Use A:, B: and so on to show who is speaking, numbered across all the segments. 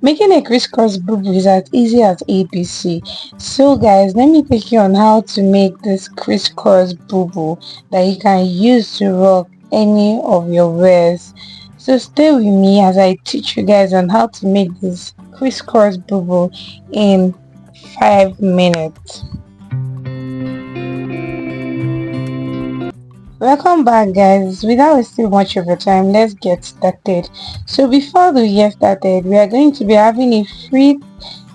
A: Making a crisscross boubou is as easy as ABC. So guys, let me take you on how to make this crisscross boubou that you can use to rock any of your wears. So stay with me as I teach you guys on how to make this crisscross boubou in 5 minutes. Welcome back guys. Without wasting much of your time, let's get started. So before we get started, we are going to be having a free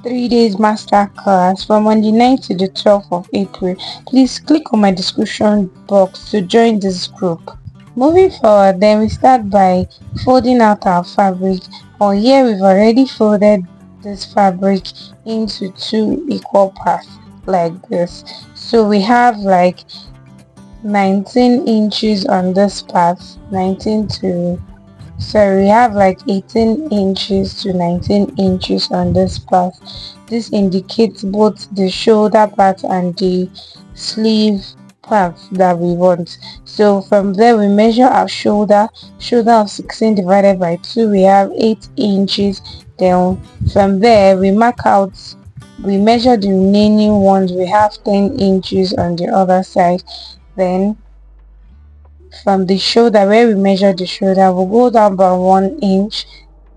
A: 3 days master class from on the 9th to the 12th of April. Please click on my description box to join this group. Moving forward, then we start by folding out our fabric. On here we've already folded this fabric into 2 equal parts like this. So we have like 19 inches on this part, 19 to so we have like 18 inches to 19 inches on this part. This indicates both the shoulder part and the sleeve part that we want. So from there we measure our shoulder of 16 divided by 2, we have 8 inches. Then from there we mark out, we measure the remaining ones, we have 10 inches on the other side. Then from the shoulder, where we measure the shoulder, we'll go down by 1 inch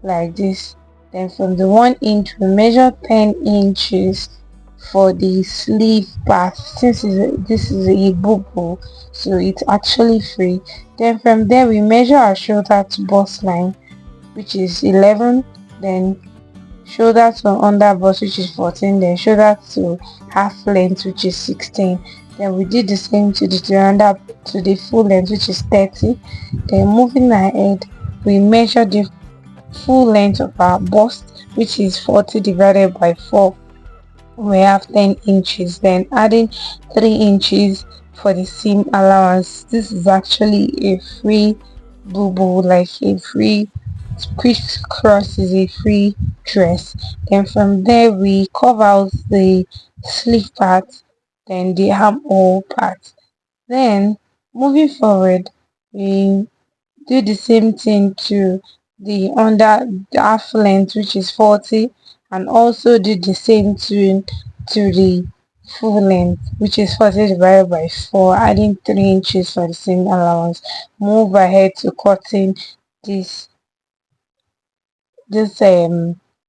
A: like this. Then from the 1 inch we measure 10 inches for the sleeve part, since this is a boubou, so it's actually free. Then from there we measure our shoulder to bust line, which is 11, then shoulder to under bust, which is 14, then shoulder to half length, which is 16. Then we did the same to the under to the full length, which is 30. Then moving ahead, we measure the full length of our bust, which is 40 divided by 4, we have 10 inches. Then adding 3 inches for the seam allowance. This is actually a free boubou, like a free crisscross is a free dress. Then from there we cover out the sleeve part, then the armhole part. Then moving forward, we do the same thing to the under the half length, which is 40, and also do the same thing to the full length, which is 40 divided by 4, adding 3 inches for the same allowance. Move ahead to cutting this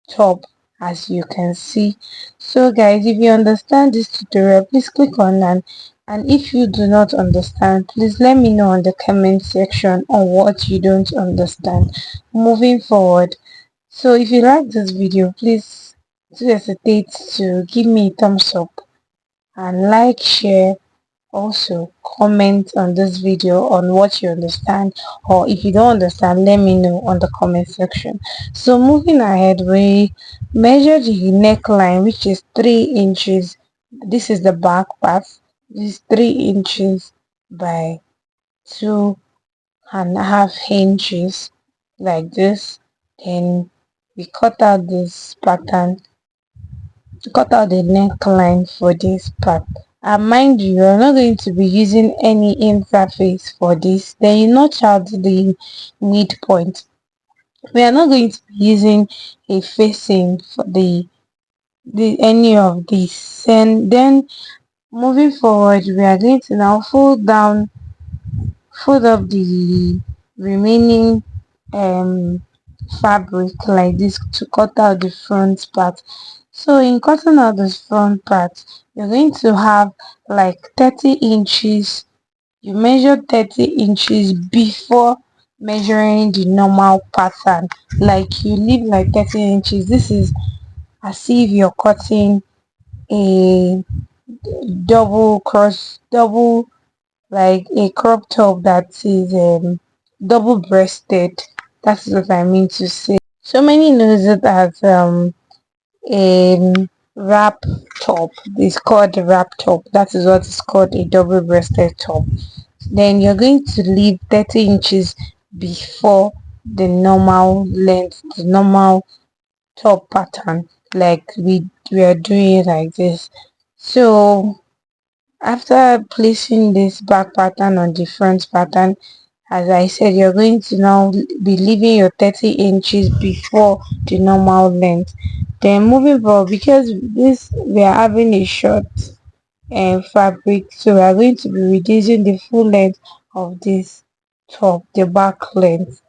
A: top, as you can see. So guys, if you understand this tutorial, please click on that, and if you do not understand, please let me know in the comment section on what you don't understand. Moving forward, so if you like this video, please don't hesitate to give me a thumbs up and like, share, also comment on this video on what you understand, or if you don't understand, let me know on the comment section. So moving ahead, we measure the neckline, which is 3 inches. This is the back part. This is 3 inches by 2.5 inches like this. Then we cut out this pattern, cut out the neckline for this part. And mind you, you're not going to be using any interface for this. Then you notch out the midpoint. We are not going to be using a facing for the any of this. And then moving forward, we are going to now fold up the remaining fabric like this to cut out the front part. So in cutting out this front part, you're going to have like 30 inches. You measure 30 inches before measuring the normal pattern, like you leave like 30 inches. This is as if you're cutting a double, like a crop top that is double breasted. That's what I mean to say. So many knows it as a wrap top. It's called a wrap top. That is what is called a double breasted top. Then you're going to leave 30 inches before the normal length, the normal top pattern, like we are doing like this. So after placing this back pattern on the front pattern, As I said, you're going to now be leaving your 30 inches before the normal length. Then moving forward, because this we are having a short fabric, so we are going to be reducing the full length of this top, the back length.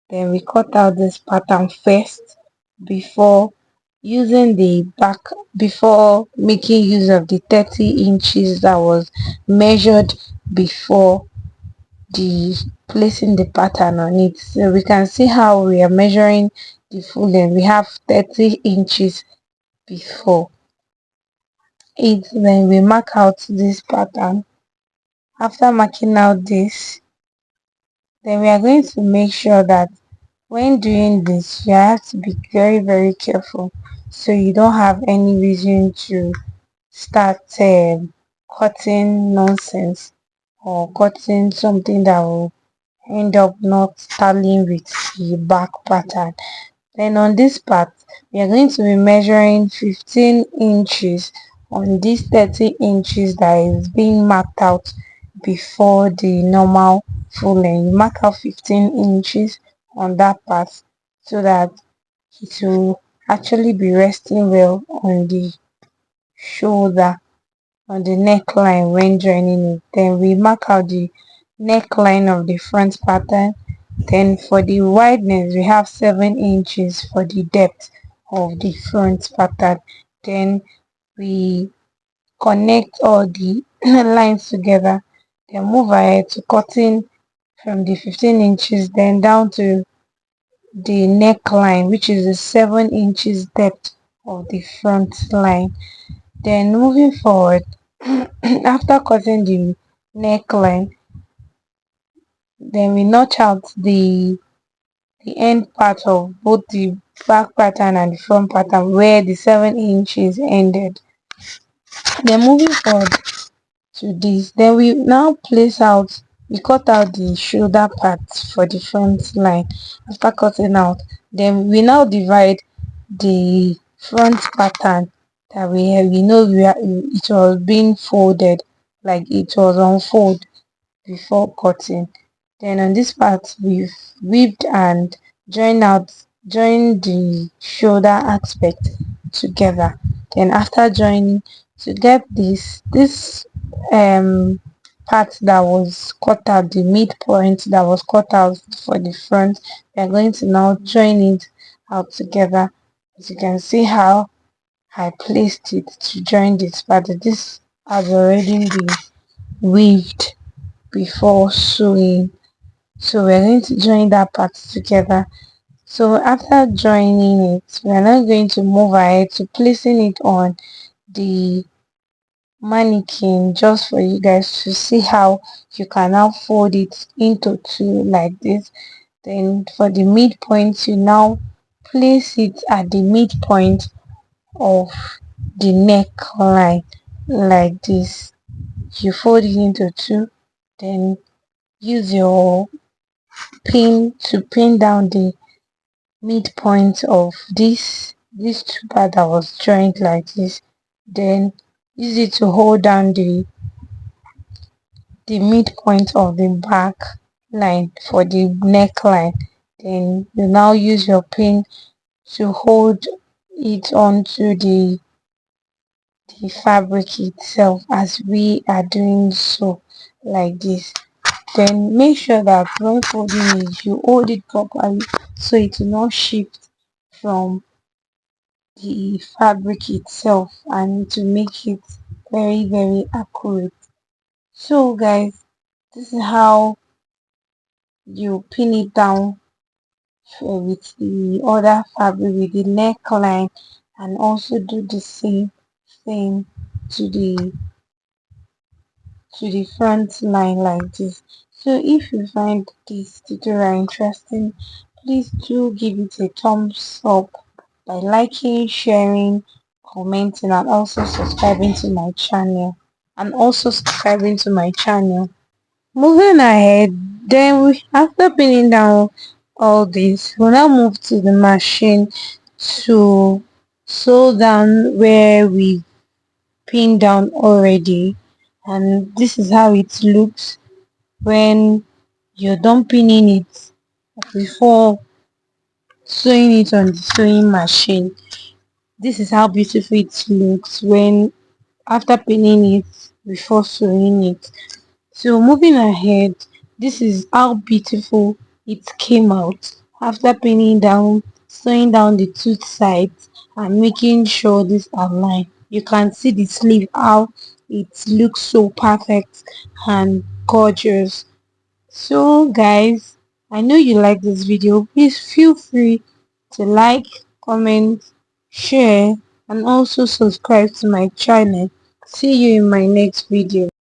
A: Then we cut out this pattern first before using the back, before making use of the 30 inches that was measured before the placing the pattern on it. So we can see how we are measuring the full length. We have 30 inches before it. Then we mark out this pattern. After marking out this, then we are going to make sure that when doing this, you have to be very careful so you don't have any reason to start cutting nonsense or cutting something that will end up not tallying with the back pattern. Then on this part, we are going to be measuring 15 inches on this 30 inches that is being marked out before the normal full length. You mark out 15 inches on that part so that it will actually be resting well on the shoulder, on the neckline when joining it. Then we mark out the neckline of the front pattern. Then for the wideness, we have 7 inches for the depth of the front pattern. Then we connect all the lines together. Then move ahead to cutting from the 15 inches then down to the neckline, which is the 7 inches depth of the front line. Then moving forward, after cutting the neckline, then we notch out the end part of both the back pattern and the front pattern where the 7 inches ended. Then moving forward to this, then we now place out, we cut out the shoulder part for the front line. After cutting out, then we now divide the front pattern that we have. We know it was being folded, like it was unfold before cutting. Then on this part, we've weaved and joined the shoulder aspect together. Then after joining, to get this part that was cut out, the midpoint that was cut out for the front, we are going to now join it out together. As you can see how I placed it to join this part. This has already been weaved before sewing, so we're going to join that part together. So after joining it, we're now going to move ahead to placing it on the mannequin, just for you guys to see how you can now fold it into two like this. Then for the midpoint, you now place it at the midpoint of the neckline like this. You fold it into two, then use your pin to pin down the midpoint of this two part that was joined like this. Then use it to hold down the midpoint of the back line for the neckline. Then you now use your pin to hold it onto the fabric itself as we are doing so like this. Then make sure that when folding it, you hold it properly so it will not shift from the fabric itself and to make it very accurate. So guys, this is how you pin it down with the other fabric with the neckline, and also do the same thing to the front line like this. So if you find this tutorial interesting, please do give it a thumbs up by liking, sharing, commenting, and also subscribing to my channel. Moving ahead, then after pinning down all this, we'll now move to the machine to sew down where we pinned down already. And this is how it looks when you're done pinning it before sewing it on the sewing machine. This is how beautiful it looks when after pinning it before sewing it. So moving ahead, this is how beautiful it came out after pinning down, sewing down the two sides and making sure these are lined. You can see the sleeve how it looks so perfect and gorgeous. So guys, I know you like this video. Please feel free to like, comment, share and also subscribe to my channel. See you in my next video.